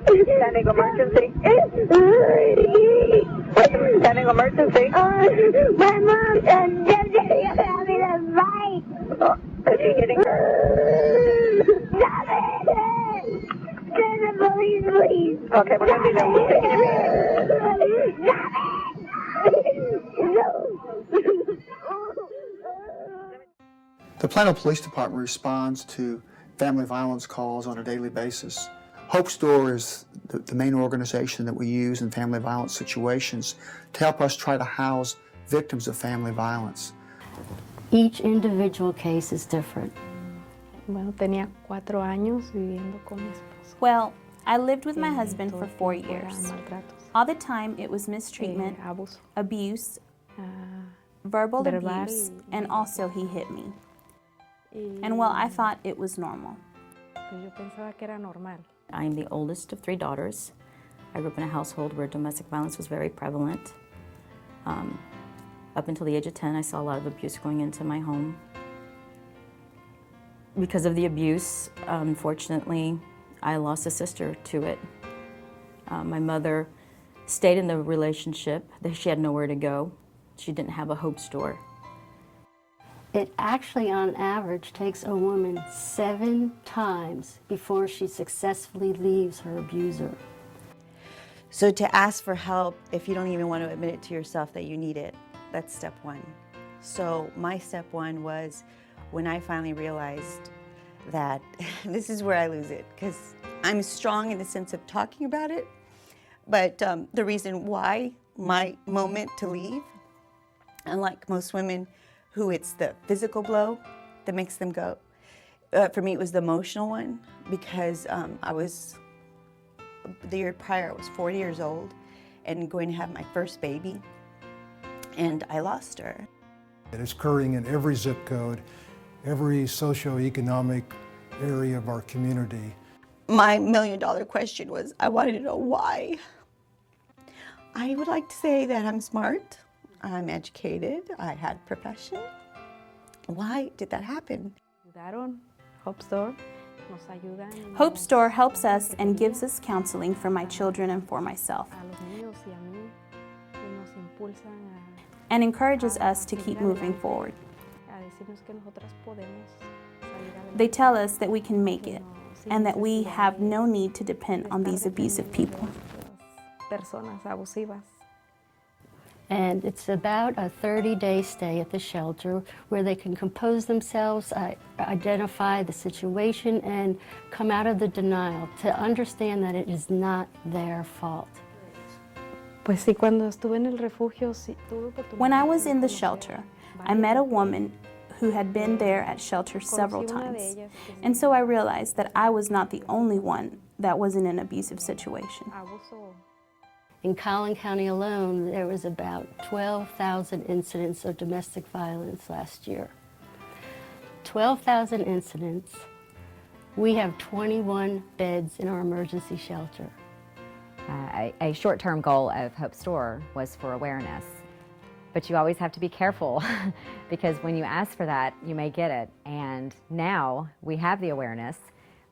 Standing emergency. Standing emergency. My mom and Daddy are having a fight. Is he getting hurt? Stop it! Send the police, please. Okay, we're going to be there. We'll take it. The Plano Police Department responds to family violence calls on a daily basis. Hope Store is the main organization that we use in family violence situations to help us try to house victims of family violence. Each individual case is different. Bueno, tenía 4 años viviendo con mi esposo. Well, I lived with my husband for 4 years. All the time it was mistreatment, abuse, verbal abuse, and also he hit me. And well, I thought it was normal. Yo pensaba que era normal. I'm the oldest of 3 daughters. I grew up in a household where domestic violence was very prevalent. Up until the age of 10, I saw a lot of abuse going into my home. Because of the abuse, unfortunately, I lost a sister to it. My mother stayed in the relationship. She had nowhere to go. She didn't have a Hope Store. It actually, on average, takes a woman 7 times before she successfully leaves her abuser. So to ask for help, if you don't even want to admit it to yourself that you need it, that's step 1. So my step 1 was when I finally realized that this is where I lose it, because I'm strong in the sense of talking about it, but the reason why my moment to leave, unlike most women who it's the physical blow that makes them go, for me it was the emotional one, because the year prior I was 40 years old and going to have my first baby, and I lost her. It's occurring in every zip code, every socioeconomic area of our community. My million-dollar question was, I wanted to know why. I would like to say that I'm smart, I'm educated, I had a profession. Why did that happen? Hope Store nos ayudan. Hope Store helps us and gives us counseling for my children and for myself, A los niños y a mí, y nos impulsan and encourages us to keep moving forward. a decirnos que nosotras podemos salir adelante. They tell us that we can make it and that we have no need to depend on these abusive people. Personas abusivas. And it's about a 30-day stay at the shelter where they can compose themselves, identify the situation, and come out of the denial to understand that it is not their fault. Pues sí, cuando estuve en el refugio, sí, tuve oportunidad. When I was in the shelter, I met a woman who had been there at shelter several times. And so I realized that I was not the only one that was in an abusive situation. Abuso. In Collin County alone, there was about 12,000 incidents of domestic violence last year. 12,000 incidents. We have 21 beds in our emergency shelter. A short-term goal of Hope Store was for awareness. But you always have to be careful because when you ask for that, you may get it. And now we have the awareness.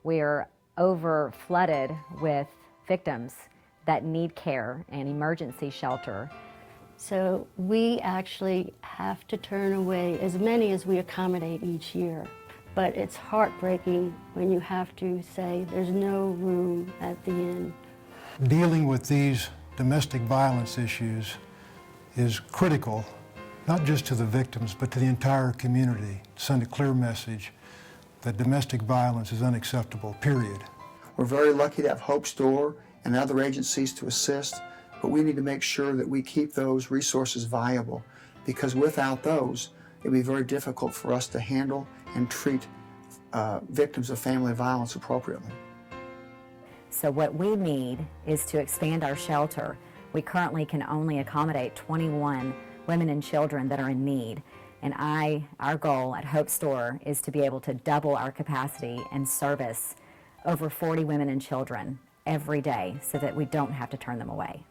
We're over-flooded with victims that need care and emergency shelter. So we actually have to turn away as many as we accommodate each year. But it's heartbreaking when you have to say there's no room at the inn. Dealing with these domestic violence issues is critical, not just to the victims, but to the entire community. To send a clear message that domestic violence is unacceptable, period. We're very lucky to have Hope Store and other agencies to assist, but we need to make sure that we keep those resources viable, because without those, it would be very difficult for us to handle and treat victims of family violence appropriately. So what we need is to expand our shelter. We currently can only accommodate 21 women and children that are in need. And our goal at Hope Store is to be able to double our capacity and service over 40 women and children every day so that we don't have to turn them away.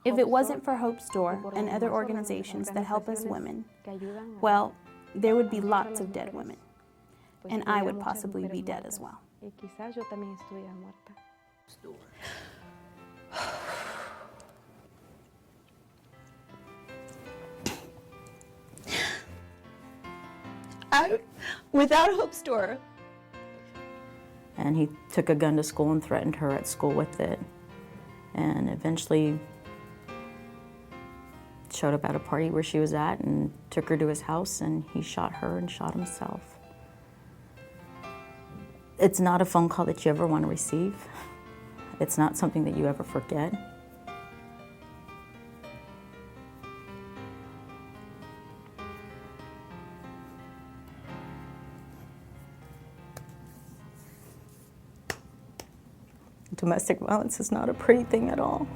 If it wasn't for Hope Store and other organizations that help us women, well, there would be lots of dead women. And I would possibly be dead as well. Y quizás yo también estuviera muerta. Without Hope Store. And he took a gun to school and threatened her at school with it. And eventually showed up at a party where she was at and took her to his house, and he shot her and shot himself. It's not a phone call that you ever want to receive. It's not something that you ever forget. Domestic violence is not a pretty thing at all.